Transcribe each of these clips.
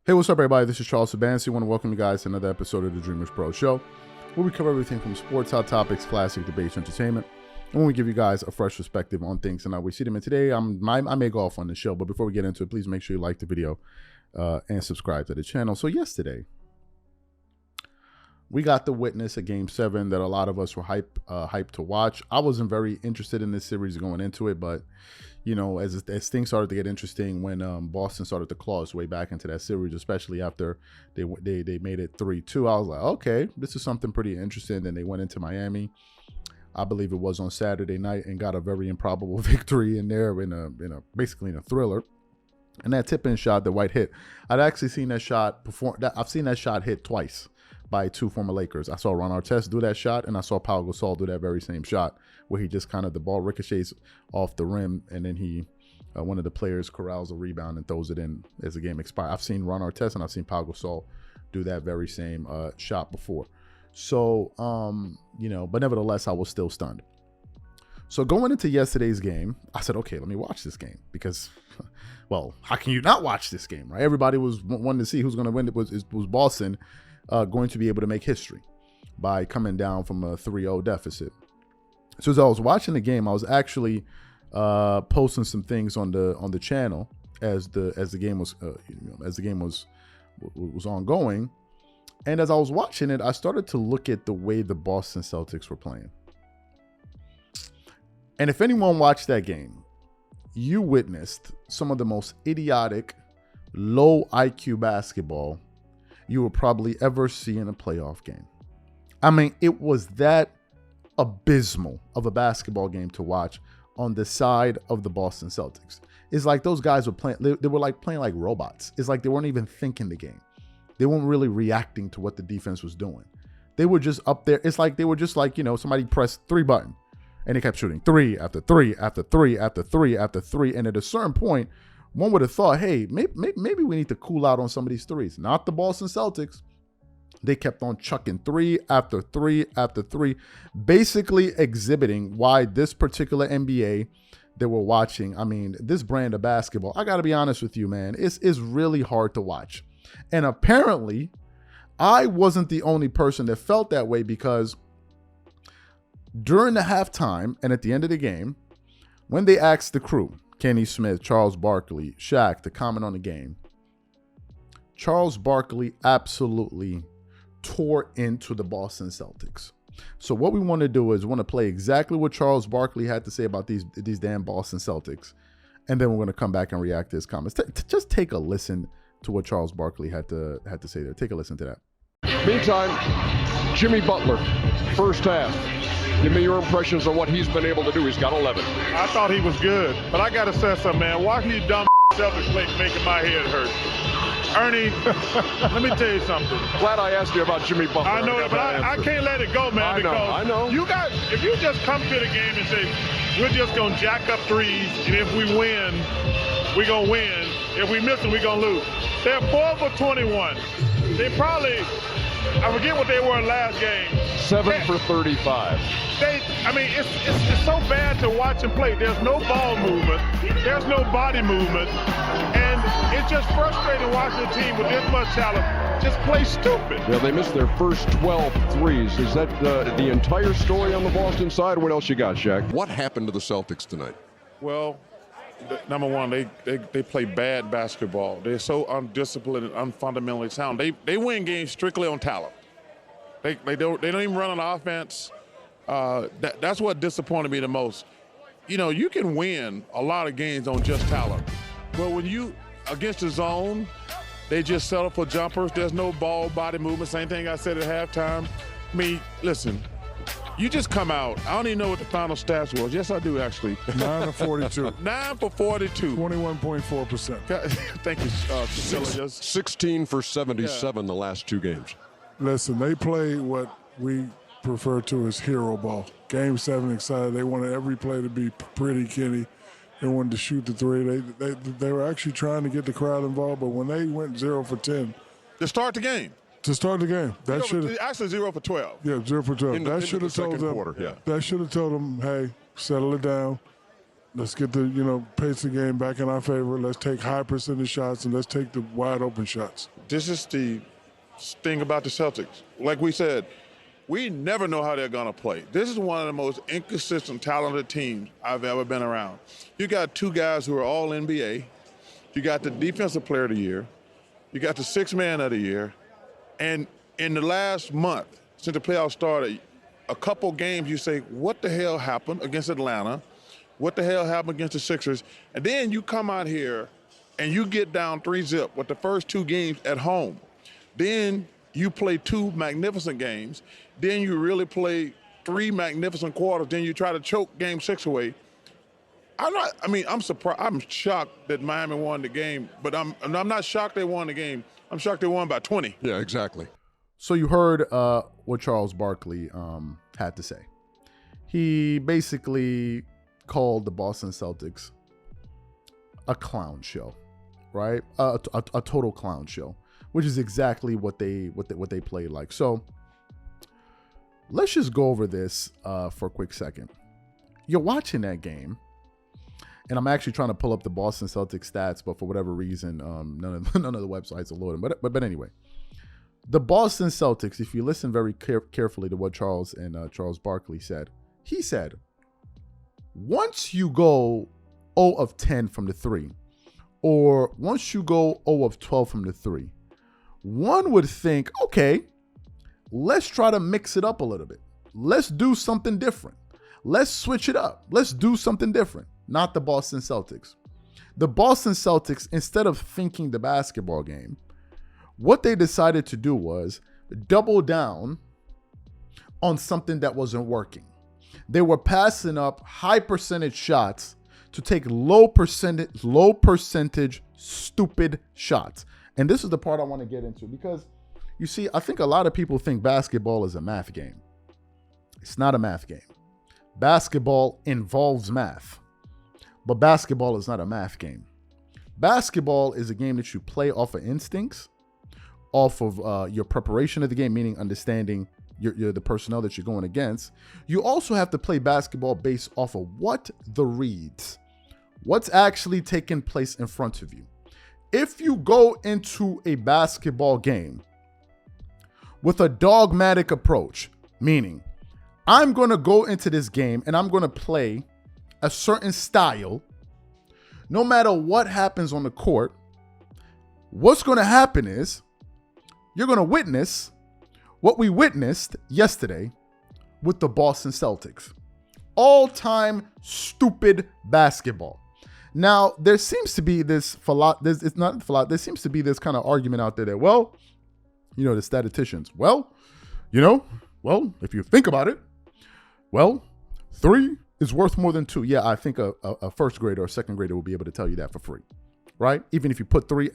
Hey, what's up, everybody? This is Charles Sabansi. I want to welcome you guys to another episode of the Dreamerspro Show, where we cover everything from sports, hot topics, classic debates, entertainment, and when we give you guys a fresh perspective on things and how we see them. And today, I may go off on the show, but before we get into it, please make sure you like the video and subscribe to the channel. So yesterday, we got to witness a Game 7 that a lot of us were hyped to watch. I wasn't very interested in this series going into it, but you know, as things started to get interesting when Boston started to claw its way back into that series, especially after they made it 3-2, I was like, okay, this is something pretty interesting. Then they went into Miami, I believe it was on Saturday night, and got a very improbable victory in there basically in a thriller. And that tip-in shot that White hit, I'd actually seen that shot before. I've seen that shot hit twice by two former Lakers. I saw Ron Artest do that shot, and I saw Pau Gasol do that very same shot, where he just kind of, the ball ricochets off the rim, and then he, one of the players corrals a rebound and throws it in as the game expires. I've seen Ron Artest and I've seen Pau Gasol do that very same shot before. So, you know, but nevertheless, I was still stunned. So going into yesterday's game, I said, okay, let me watch this game because, well, how can you not watch this game, right? Everybody was wanting to see who's going to win. It was Boston going to be able to make history by coming down from a 3-0 deficit. So as I was watching the game, I was actually posting some things on the channel as the game was ongoing, and as I was watching it, I started to look at the way the Boston Celtics were playing. And if anyone watched that game, you witnessed some of the most idiotic, low IQ basketball you will probably ever see in a playoff game. I mean, it was that abysmal of a basketball game to watch on the side of the Boston Celtics. It's like those guys were playing, they were like playing like robots. It's like they weren't even thinking the game. They weren't really reacting to what the defense was doing. They were just up there. It's like they were just like, you know, somebody pressed 3 button and they kept shooting 3 after 3 after 3 after 3 after 3. And at a certain point, one would have thought, hey, maybe we need to cool out on some of these threes. Not the Boston Celtics. They kept on chucking 3 after 3 after 3, basically exhibiting why this particular NBA that we're watching, I mean, this brand of basketball, I got to be honest with you, man, it's really hard to watch. And apparently, I wasn't the only person that felt that way, because during the halftime and at the end of the game, when they asked the crew, Kenny Smith, Charles Barkley, Shaq, to comment on the game, Charles Barkley absolutely tore into the Boston Celtics. So what we want to do is we want to play exactly what Charles Barkley had to say about these damn Boston Celtics, and then we're going to come back and react to his comments. Just take a listen to what Charles Barkley had to say there. Take a listen to that. Meantime, Jimmy Butler, first half. Give me your impressions of what he's been able to do. He's got 11. I thought he was good, but I got to say something, man. Watching these dumb Celtics making my head hurt. Ernie, let me tell you something. Glad I asked you about Jimmy Butler. I know, but I can't let it go, man. I know. If you just come to the game and say, we're just going to jack up threes, and if we win, we're going to win. If we miss them, we're going to lose. They're 4 for 21. They probably, I forget what they were last game. 7 for 35. It's so bad to watch them play. There's no ball movement. There's no body movement. And it's just frustrating watching a team with this much talent just play stupid. Yeah, they missed their first 12 threes. Is that the entire story on the Boston side? What else you got, Shaq? What happened to the Celtics tonight? Well, number one, they play bad basketball. They're so undisciplined and unfundamentally sound. They win games strictly on talent. They don't even run on offense. That's what disappointed me the most. You know, you can win a lot of games on just talent, but when you against the zone, they just settle for jumpers. There's no ball body movement. Same thing I said at halftime. I mean, listen, you just come out. I don't even know what the final stats was. Yes, I do actually. 9 of 42. 9 for 42. 21.4%. Thank you, 16 for 77 the last 2 games. Listen, they play what we refer to as hero ball. Game 7 excited. They wanted every play to be pretty, Kenny. They wanted to shoot the 3. They were actually trying to get the crowd involved, but when they went 0 for 10. To start the game. That should actually 0 for 12. Yeah, 0 for 12. That should have told them. Quarter, yeah. That should have told them, hey, settle it down. Let's get the pace of the game back in our favor. Let's take high percentage shots and let's take the wide open shots. this is the thing about the Celtics. Like we said, we never know how they're going to play. This is one of the most inconsistent, talented teams I've ever been around. You got two guys who are all NBA. You got the defensive player of the year. You got the sixth man of the year. And in the last month, since the playoffs started, a couple games you say, what the hell happened against Atlanta? What the hell happened against the Sixers? And then you come out here and you get down 3-0 with the first two games at home. Then you play two magnificent games. Then you really play three magnificent quarters. Then you try to choke game 6 away. I'm surprised. I'm shocked that Miami won the game, but I'm not shocked they won the game. I'm shocked they won by 20. Yeah, exactly. So you heard what Charles Barkley had to say. He basically called the Boston Celtics a clown show, right? A total clown show, which is exactly what they played like. So let's just go over this for a quick second. You're watching that game, and I'm actually trying to pull up the Boston Celtics stats, but for whatever reason, none of the websites are loading. But anyway, the Boston Celtics, if you listen very carefully to what Charles Barkley said, he said, once you go 0 of 10 from the 3, or once you go 0 of 12 from the 3, one would think, okay, let's try to mix it up a little bit. Let's do something different. Let's switch it up. Let's do something different. Not the Boston Celtics. The Boston Celtics, instead of thinking the basketball game, what they decided to do was double down on something that wasn't working. They were passing up high percentage shots to take low percentage stupid shots. And this is the part I want to get into, because you see, I think a lot of people think basketball is a math game. It's not a math game. Basketball involves math, but basketball is not a math game. Basketball is a game that you play off of instincts, off of your preparation of the game, meaning understanding the personnel that you're going against. You also have to play basketball based off of what the reads, what's actually taking place in front of you. If you go into a basketball game with a dogmatic approach, meaning I'm going to go into this game and I'm going to play a certain style, no matter what happens on the court, what's going to happen is you're going to witness what we witnessed yesterday with the Boston Celtics. All-time stupid basketball. Now, there seems to be this there seems to be this kind of argument out there that, well, the statisticians, if you think about it, 3 is worth more than 2. Yeah, I think a first grader or a second grader will be able to tell you that for free, right? Even if you put three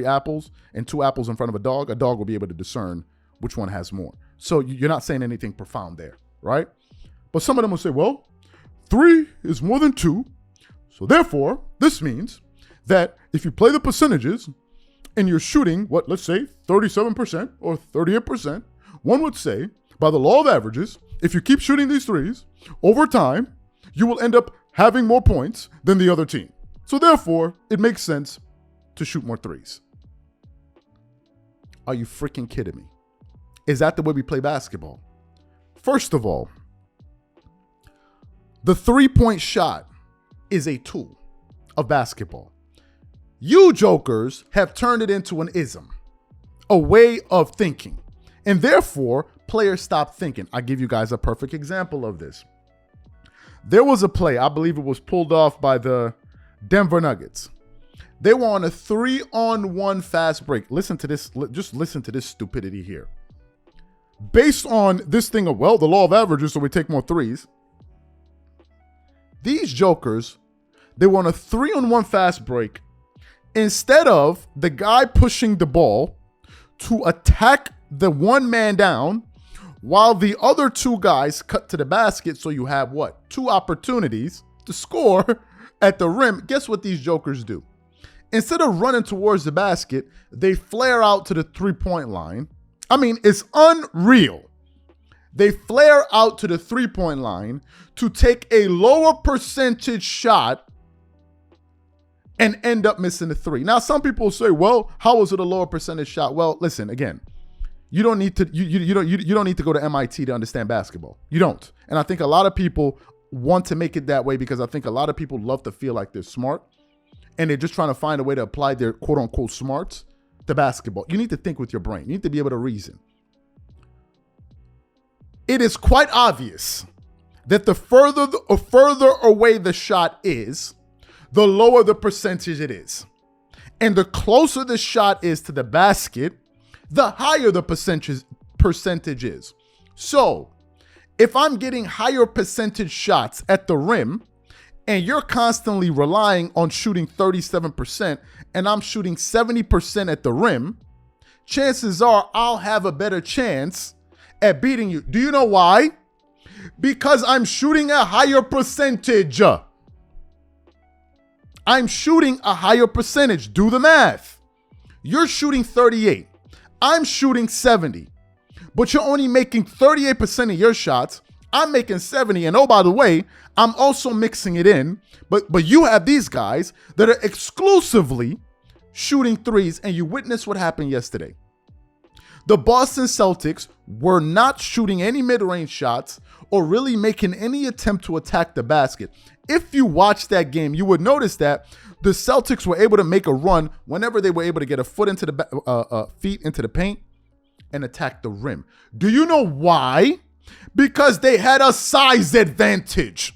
apples and 2 apples in front of a dog will be able to discern which one has more. So you're not saying anything profound there, right? But some of them will say, 3 is more than 2. So therefore, this means that if you play the percentages and you're shooting, let's say 37% or 38%, one would say, by the law of averages, if you keep shooting these threes, over time, you will end up having more points than the other team. So therefore, it makes sense to shoot more threes. Are you freaking kidding me? Is that the way we play basketball? First of all, the 3-point shot is a tool of basketball. You jokers have turned it into an ism, a way of thinking, and therefore players stop thinking. I'll give you guys a perfect example of this. There was a play, I believe it was pulled off by the Denver Nuggets. They were on a 3-on-1 fast break. Listen to this. Just listen to this stupidity here. Based on this thing of, the law of averages, so we take more threes. These jokers, they were on a 3-on-1 fast break. Instead of the guy pushing the ball to attack the one man down, while the other 2 guys cut to the basket, so you have 2 opportunities to score at the rim. Guess what these jokers do? Instead of running towards the basket, they flare out to the 3-point line. I mean, it's unreal. They flare out to the 3-point line to take a lower percentage shot and end up missing the three. Now, some people say, well, how was it a lower percentage shot? Well, listen, again, you don't need to you don't need to go to MIT to understand basketball. You don't. And I think a lot of people want to make it that way because I think a lot of people love to feel like they're smart and they're just trying to find a way to apply their quote unquote smarts to basketball. You need to think with your brain. You need to be able to reason. It is quite obvious that the further away the shot is, the lower the percentage it is. And the closer the shot is to the basket, the higher the percentage is. So, if I'm getting higher percentage shots at the rim, and you're constantly relying on shooting 37%, and I'm shooting 70% at the rim, chances are I'll have a better chance at beating you. Do you know why? Because I'm shooting a higher percentage. I'm shooting a higher percentage. Do the math. You're shooting 38. I'm shooting 70. But you're only making 38% of your shots. I'm making 70. And oh, by the way, I'm also mixing it in. But you have these guys that are exclusively shooting threes. And you witnessed what happened yesterday. The Boston Celtics were not shooting any mid-range shots or really making any attempt to attack the basket. If you watch that game, you would notice that the Celtics were able to make a run whenever they were able to get a foot into the feet into the paint and attack the rim. Do you know why? Because they had a size advantage.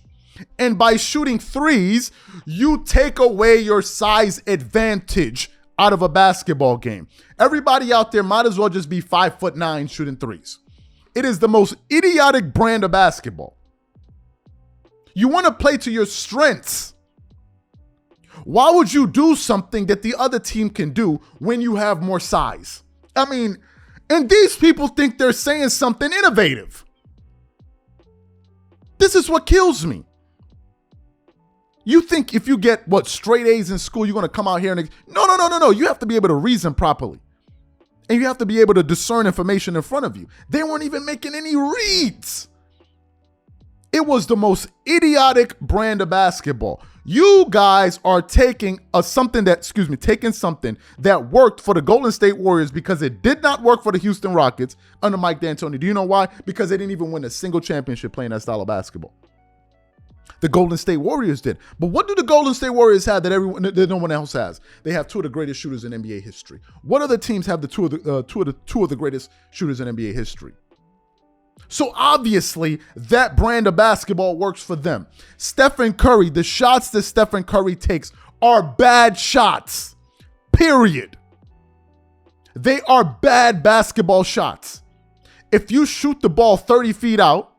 And by shooting threes, you take away your size advantage out of a basketball game. Everybody out there might as well just be 5'9" shooting threes. It is the most idiotic brand of basketball. You want to play to your strengths. Why would you do something that the other team can do when you have more size? I mean, and these people think they're saying something innovative. This is what kills me. You think if you get, straight A's in school, you're going to come out here and... No. You have to be able to reason properly. And you have to be able to discern information in front of you. They weren't even making any reads. It was the most idiotic brand of basketball. You guys are taking something that worked for the Golden State Warriors because it did not work for the Houston Rockets under Mike D'Antoni. Do you know why? Because they didn't even win a single championship playing that style of basketball. The Golden State Warriors did. But what do the Golden State Warriors have that no one else has? They have two of the greatest shooters in NBA history. What other teams have the two of the greatest shooters in NBA history? So obviously, that brand of basketball works for them. Stephen Curry, the shots that Stephen Curry takes are bad shots. Period. They are bad basketball shots. If you shoot the ball 30 feet out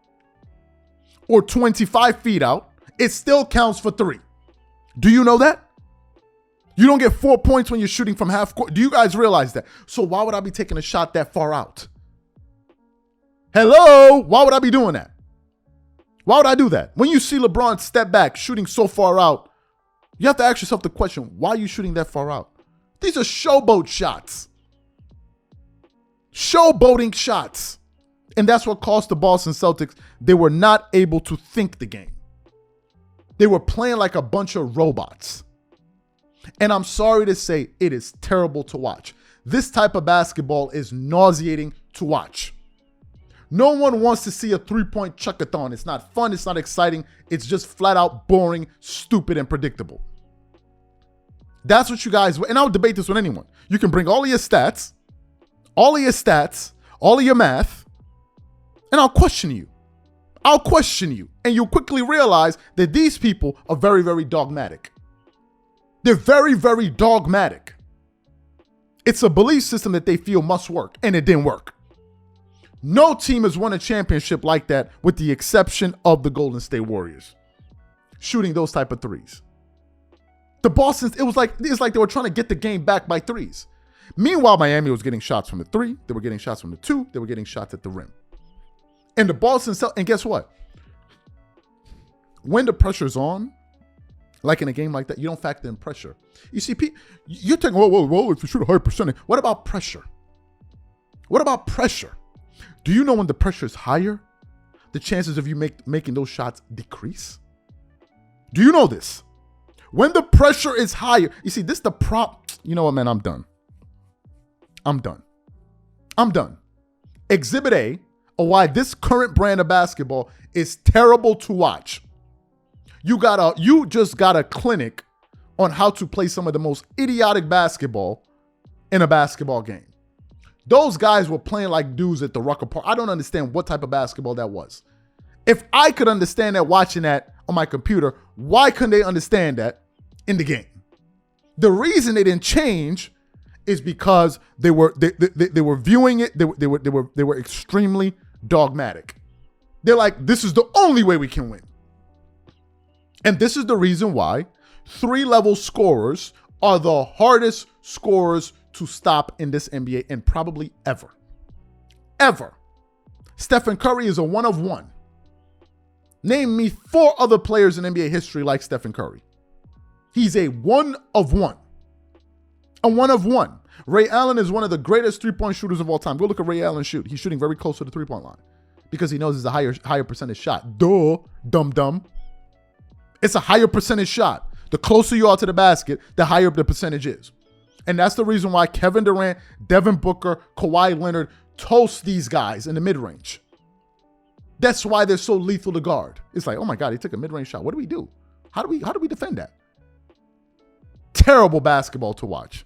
or 25 feet out, it still counts for three. Do you know that? You don't get 4 points when you're shooting from half court. Do you guys realize that? So why would I be taking a shot that far out? Hello? Why would I be doing that? Why would I do that? When you see LeBron step back shooting so far out, you have to ask yourself the question, why are you shooting that far out? These are showboat shots. Showboating shots. And that's what cost the Boston Celtics. They were not able to think the game. They were playing like a bunch of robots. And I'm sorry to say, it is terrible to watch. This type of basketball is nauseating to watch. No one wants to see a three-point chuckathon. It's not fun. It's not exciting. It's just flat out boring, stupid, and predictable. That's what you guys, and I'll debate this with anyone. You can bring all of your stats, all of your math, and I'll question you. And you'll quickly realize that these people are very, very dogmatic. They're very, very dogmatic. It's a belief system that they feel must work, and it didn't work. No team has won a championship like that with the exception of the Golden State Warriors. Shooting those type of threes. The Boston, it's like they were trying to get the game back by threes. Meanwhile, Miami was getting shots from the three. They were getting shots from the two. They were getting shots at the rim. And the Boston Celtics, and guess what? When the pressure's on, like in a game like that, you don't factor in pressure. You see, you're thinking, whoa, if you shoot a high percentage, what about pressure? What about pressure? Do you know when the pressure is higher, the chances of you making those shots decrease? Do you know this? When the pressure is higher, you see, this is the prop. You know what, man? I'm done. Exhibit A of why this current brand of basketball is terrible to watch. You just got a clinic on how to play some of the most idiotic basketball in a basketball game. Those guys were playing like dudes at the Rucker Park. I don't understand what type of basketball that was. If I could understand that watching that on my computer, why couldn't they understand that in the game? The reason they didn't change is because they were viewing it. They were extremely dogmatic. They're like, this is the only way we can win. And this is the reason why 3-level scorers are the hardest scorers to stop in this NBA and probably ever. Ever. Stephen Curry is a 1 of 1. Name me 4 other players in NBA history like Stephen Curry. He's a 1 of 1. A 1 of 1. Ray Allen is one of the greatest three-point shooters of all time. Go look at Ray Allen shoot. He's shooting very close to the three-point line because he knows it's a higher percentage shot. Duh, dumb. It's a higher percentage shot. The closer you are to the basket, the higher the percentage is. And that's the reason why Kevin Durant, Devin Booker, Kawhi Leonard toast these guys in the mid-range. That's why they're so lethal to guard. It's like, oh my God, he took a mid-range shot. What do we do? How do we defend that? Terrible basketball to watch.